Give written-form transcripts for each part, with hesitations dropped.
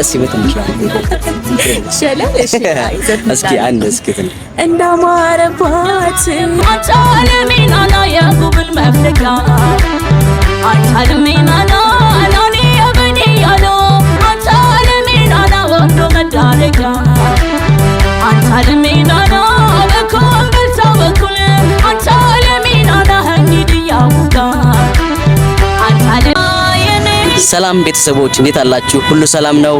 እስኪ በትንሽ ይሻላል። እሺ እስኪ አንድ እስኪ እንዳማረባት አጫለሚና ላይ የጉብል መፍለጋ አጫለሚና ላኒ የበኒ ያሎ አጫለሚና ወንዶ መዳረጋ አጫለሚና በኩል በልታ በኩል አጫለሚና እንግዲህ ያውጋ ሰላም ቤተሰቦች እንዴት አላችሁ? ሁሉ ሰላም ነው?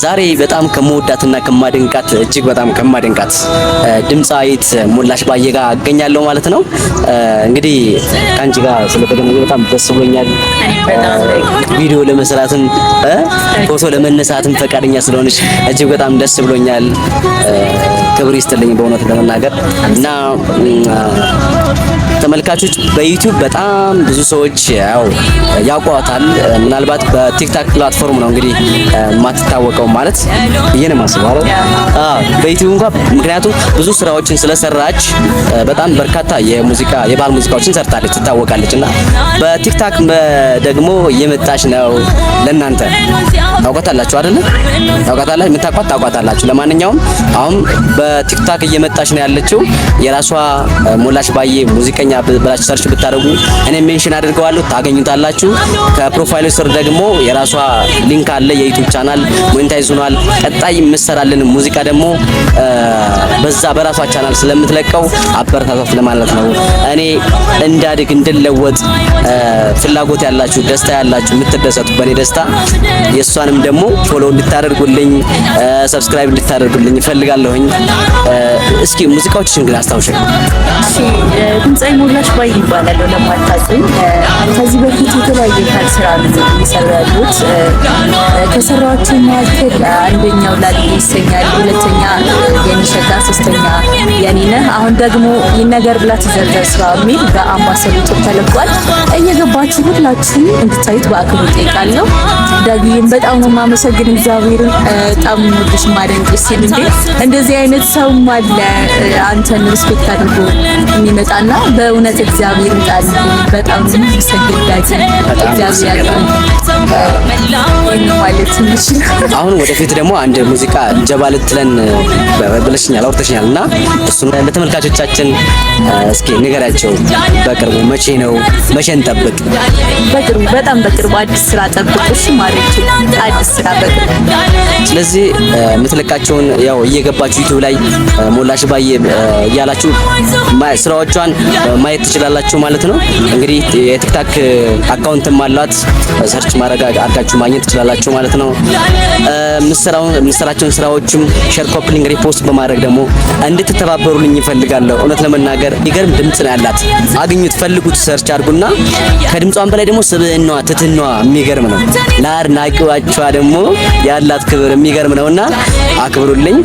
ዛሬ በጣም ከመወዳትና ከማደንቃት እጅግ በጣም ከማደንቃት ድምጻዊት ሞላሽ ባየ ጋር አገኛለሁ ማለት ነው። እንግዲህ ካንቺ ጋር ስለተገናኘሁ በጣም ደስ ብሎኛል። ቪዲዮ ለመስራትም ፎቶ ለመነሳትም ፈቃደኛ ስለሆነች እጅግ በጣም ደስ ብሎኛል። ክብር ይስጥልኝ በእውነት ለመናገር እና ተመልካቾች በዩቲዩብ በጣም ብዙ ሰዎች ያውቋታል። ምናልባት በቲክታክ ፕላትፎርም ነው እንግዲህ የማትታወቀው ማለት ይሄን ማስባለው በዩቲዩብ እንኳን ምክንያቱም ብዙ ስራዎችን ስለሰራች በጣም በርካታ የባህል ሙዚቃዎችን ሰርታለች ትታወቃለች። እና በቲክታክ ደግሞ እየመጣች ነው። ለእናንተ ታውቃታላችሁ አይደል? ታውቃታላችሁ፣ የምታውቋት ታውቃታላችሁ። ለማንኛውም አሁን በቲክታክ እየመጣች ነው ያለችው። የራሷ ሞላሽ ባየ ሙዚቀኛ ብላችሁ ሰርች ብታደርጉ እኔ ሜንሽን አድርገዋለሁ ታገኙታላችሁ። ከፕሮፋይሉ ስር ደግሞ የራሷ ሊንክ አለ። የዩቲዩብ ቻናል ሞኔታይዝ ሆኗል። ቀጣይ የምሰራልን ሙዚቃ ደግሞ በዛ በራሷ ቻናል ስለምትለቀው አበረታታት ለማለት ነው። እኔ እንዳድግ እንድለወጥ ፍላጎት ያላችሁ ደስታ ያላችሁ የምትደሰቱ በኔ ደስታ የሷንም ደግሞ ፎሎ እንድታደርጉልኝ ሰብስክራይብ እንድታደርጉልኝ እፈልጋለሁኝ። እስኪ ሙዚቃዎችን ግን አስታውሽ። እሺ ድምጻዊ ሞላሽ ባየ ይባላል ለማታውቁኝ። ከዚህ በፊት የተለያየ ስራ ይሰራሉት ከሰራዎቹ መካከል አንደኛው ላሊ ይሰኛል፣ ሁለተኛ የኒሸጋ፣ ሶስተኛ የኔነህ፣ አሁን ደግሞ ይነገር ብላ ትዘርዘር ስራ የሚል በአምባሰሉት ተለቋል። እየገባችሁ ሁላችሁም እንድታዩት በአክብሮት ጠይቃለሁ። ዳግዬም በጣም ነው የማመሰግን። እግዚአብሔርን በጣም ወድሽ ማደንቅሽ ሲል እንደዚህ አይነት ሰውም አለ አንተን ሪስፔክት አድርጎ የሚመጣና በእውነት እግዚአብሔርን ቃል በጣም ነው የማመሰግን ዳጊ። እግዚአብሔር አሁን ወደፊት ደግሞ አንድ ሙዚቃ ጀባ ልትለን ብለሽኛል አውርተሽኛል እና እሱን ለተመልካቾቻችን እስኪ ንገራቸው። በቅርቡ መቼ ነው? መቼ እንጠብቅ? በቅርቡ በጣም በቅርቡ አዲስ ስራ ጠብቁሽ ማለት አዲስ ስራ በቅርቡ። ስለዚህ የምትለቃቸውን ያው እየገባችሁ ዩቲዩብ ላይ ሞላሽ ባየ እያላችሁ ስራዎቿን ማየት ትችላላችሁ ማለት ነው። እንግዲህ የቲክታክ አካውንትም አላት፣ ሰርች ማድረግ አድርጋችሁ ማግኘት ትችላላችሁ ማለት ነው። የምትሰራቸውን ስራዎችም ሼር፣ ኮፕሊንግ፣ ሪፖስት በማድረግ ደግሞ እንድትተባበሩልኝ ይፈልጋለሁ። እውነት ለመናገር ይገርም ድምጽ ነው ያላት። አግኙት፣ ፈልጉት፣ ሰርች አድርጉና ከድምጿን በላይ ደግሞ ስብዕናዋ፣ ትትናዋ የሚገርም ነው። ለአድናቂዎቿ ደግሞ ያላት ክብር የሚገርም ነውና አክብሩልኝ።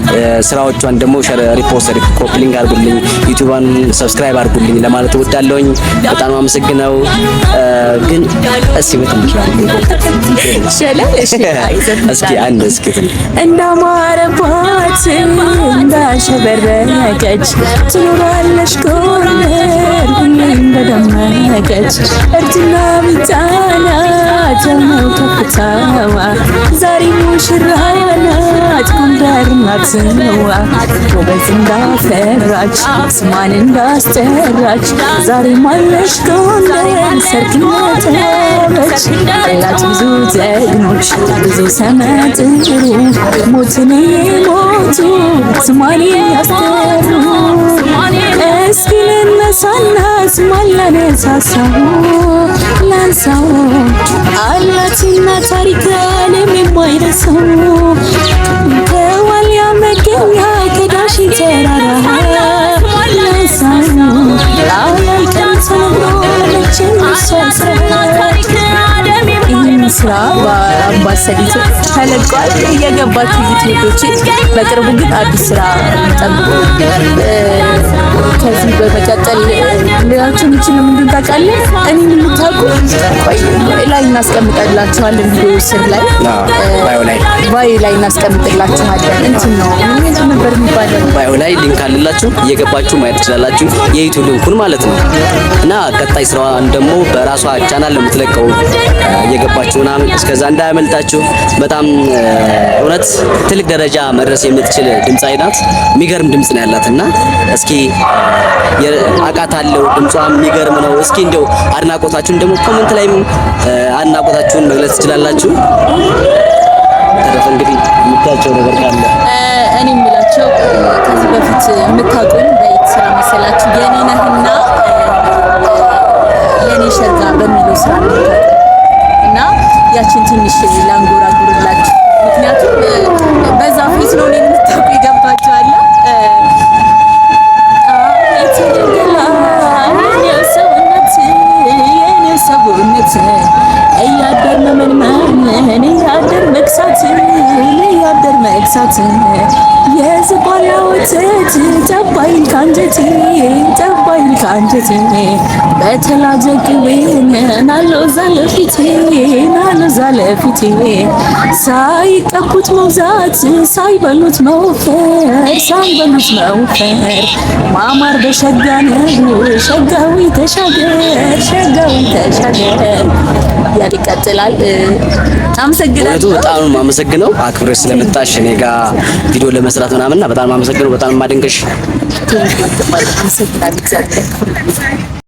ስራዎቿን ደግሞ ሼር፣ ሪፖስት፣ ኮፕሊንግ አድርጉልኝ፣ ዩቲዩብን ሰብስክራይብ አድርጉልኝ ለማለት እወዳለሁኝ። በጣም አመሰግናለሁ። ግን እስኪ በትንሽ እስኪ አንድ እስኪ እንዳማረባት እንዳሸበረቀች ትኖራለች ጎንደር እንደደመቀች እርጅና ብቻና ጀመው ከፍታዋ ዛሬ ሙሽራ ናት ጎንደር ናትዋ ጎበዝ እንዳፈራች ስሟን እንዳስጠራች ዛሬ ማለሽ ጎንደር ሰርግ ተበች ያላት ብዙ ጀግኖች ብዙ ሰማዕትሩ ሞትን የሞቱ ስሟን ያስጠሩ እስኪ ልነሳና ስሟን ላንሳው አላትና ታሪክ ዓለም የማይረሳው ከዋልያ መገኛ ከዳሽን ተራራ ላንሳው ላውያልቀን ተነግሮ ስራ በአምባሰሊቱ ተለቋል። እየገባችሁ ዩቲዩቦች በቅርቡ ግን አዲስ ስራ ጠብቁ። ከዚህ በመቀጠል ሌላችሁ ምንድን ነው ምንድን ታውቃለህ? እኔ የምታውቁ ላይ እናስቀምጥላችኋለን። ቪዲዮ ስር ላይ ባዮ ላይ እናስቀምጥላችኋለን። እንትን ነው ምን ነበር የሚባለው? ባዮ ላይ ሊንክ አለላችሁ፣ እየገባችሁ ማየት ትችላላችሁ። የዩቲዩብ ሊንኩን ማለት ነው። እና ቀጣይ ስራዋን ደግሞ በራሷ ቻናል የምትለቀው እየገባችሁና ምናምን እስከዛ እንዳያመልጣችሁ። በጣም እውነት ትልቅ ደረጃ መድረስ የምትችል ድምፃዊ ናት። የሚገርም ድምፅ ነው ያላትና እስኪ አውቃታለሁ፣ ድምጿ የሚገርም ነው። እስኪ እንደው አድናቆታችሁን ደግሞ ኮሜንት ላይም አድናቆታችሁን መግለጽ ትችላላችሁ። ተረፈ እንግዲህ የምታቸው ነገር ካለ እኔ የምላቸው ከዚህ በፊት የምታውቁኝ በየት ስራ መሰላችሁ? የኔ ነህና የኔ ሸጋ በሚለው ስራ እና ያችን ትንሽ ላንጎራጉርላችሁ። ምክንያቱም በዛ ፊት ነው እኔን የምታውቁ ይገባችኋል። ሰውነት እያደር መመንመን እያደር መክሳት እያደር መክሳት የዝቋላ ወተት ጠባይል ካንጀቴ ጠባይል ካንጀቴ በተላጀቅቤ ናለው ዛለፊቴ ናለው ዛለፊቴ ሳይቀቡት መውዛት ሳይበሉት መውፈር ሳይበሉት መውፈር ማማር በሸጋ ነው ሸጋዊ ተሻገር ሸጋዊ ተሻገር ያለ ይቀጥላል። አመሰግናለሁ። በጣም የማመሰግነው አክብረሽ ስለመጣሽ እኔ ጋር ቪዲዮ ለመስራት ምናምንና በጣም የማመሰግነው። በጣም የማደንቅሽ